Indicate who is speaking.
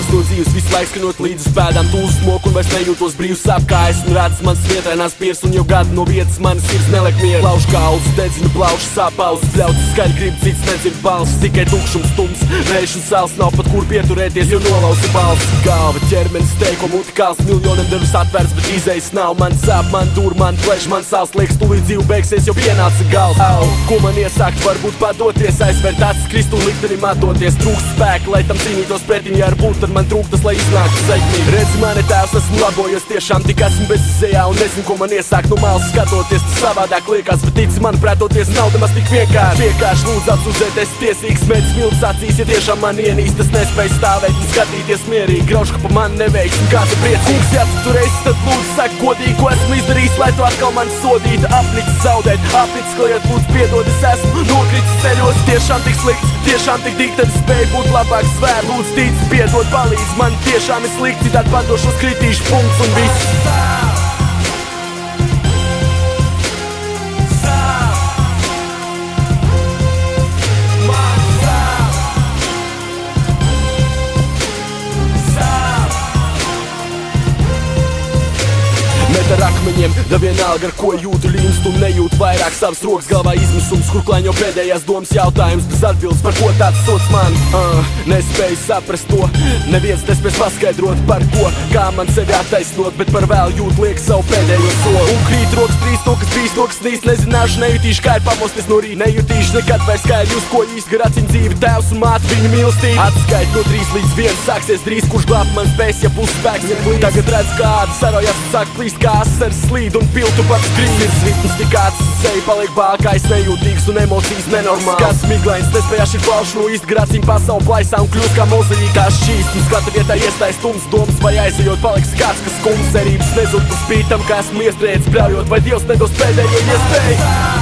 Speaker 1: Jūras no dzīves visu laiku skanot līdz pēdām. Tūs smoku un vairs nejūtos brīvs apkājas. Un redz mans vietrainās piers un jau gadu no vietas manas sirds neliek mieru. Plauš kaulus, dedzinu plaušu sāpaus, bļauts skaļi grib, cits nedzird balss. Tikai tukšums, tums, vējš un sāls, nav pat kur pieturēties, jo nolausi balss. Galva, ķermenis, teiko, muti kāls, miljoniem devas atvērts, bet izējas nav. Man sāp, man dur, man plēš, man sāls, liekas, tūlīt dzīve beigsies, jau pienāca gals. Ko man iesākt, varbūt padoties, aizvērt acis, krist un liktenim atdoties. Trūkst spēka, lai tam cīnītos pretim, ja ar būt, tad man trūktas, lai iznāktu sekmīgi. Redzi mani tēvs, esmu labojies, tiešām tik esmu bezizējā un nezinu, ko man iesākt no malas skatoties. Tas savādāk liekas, bet tici man pretoties nav nemaz tik vienkārši. Vienkārši lūdzu apsūdzēt, es tiesīgs, mēdz smilts acīs, ja tiešām man ienīst, es nespēju stāvēt un skatīties mierīgi. Grauž, ka pa mani neveiks un kāds ir priecīgs. Ja tu reiz, tad lūdzu saki godīgi, ko esmu izdarījis, lai tu atkal mani sodītu. Apnicis zaudēt, apnicis kliet, lūdzu piedod, es esmu nokritis ceļos. Tiešām tik slikts, tiešām tik dikti, tad spēju būt labāk svēr. Lūdzu tic, piedod, palīdz, man tiešām ir slikti, citādi padošos, kritīšu punkts un viss. Ar akmeņiem, da vienalga ar ko jūtu līnst un nejūt vairāk savas rokas galvā izmisums, kur klāņo pēdējās domas jautājums bez atbildes, par ko tāds sots man. Nespēju saprast to, neviens nespēs paskaidrot par ko, kā man sevi attaisnot, bet par vēl jūt liek savu pēdējo soli. Un krīt rokas trīs, to kas bijis, to kas nīst, nezināšu, nejutīšu, kā ir pamosties no rīt, nejutīšu nekad vairs kā ir jūs, ko īsti gar acīm dzīvi, tēvs un māte viņu mīlestību. Atskait no 3 līdz 1, sāksies drīz, kurš glābt man spēs, ja pusspēks ir glīd. Tagad redz kādu sarojas un sāk plīst kā asars slīd un piltu pats grīd. Ir svitnis tik acis, seja paliek bākais, nejūtīgs un emocijas nenormāls. Skats miglains, nespēja šī plaušu no īsti grācīm pasauli plaisā un kļūst kā mozaīkā šķīst. Un skata vietā iestājas tums domas vai aizejot paliks kāds, kas skums cerības nezud pa spītam, kā esmu iestrēdis bļaujot, vai Dievs nedos pēdējo iespēju.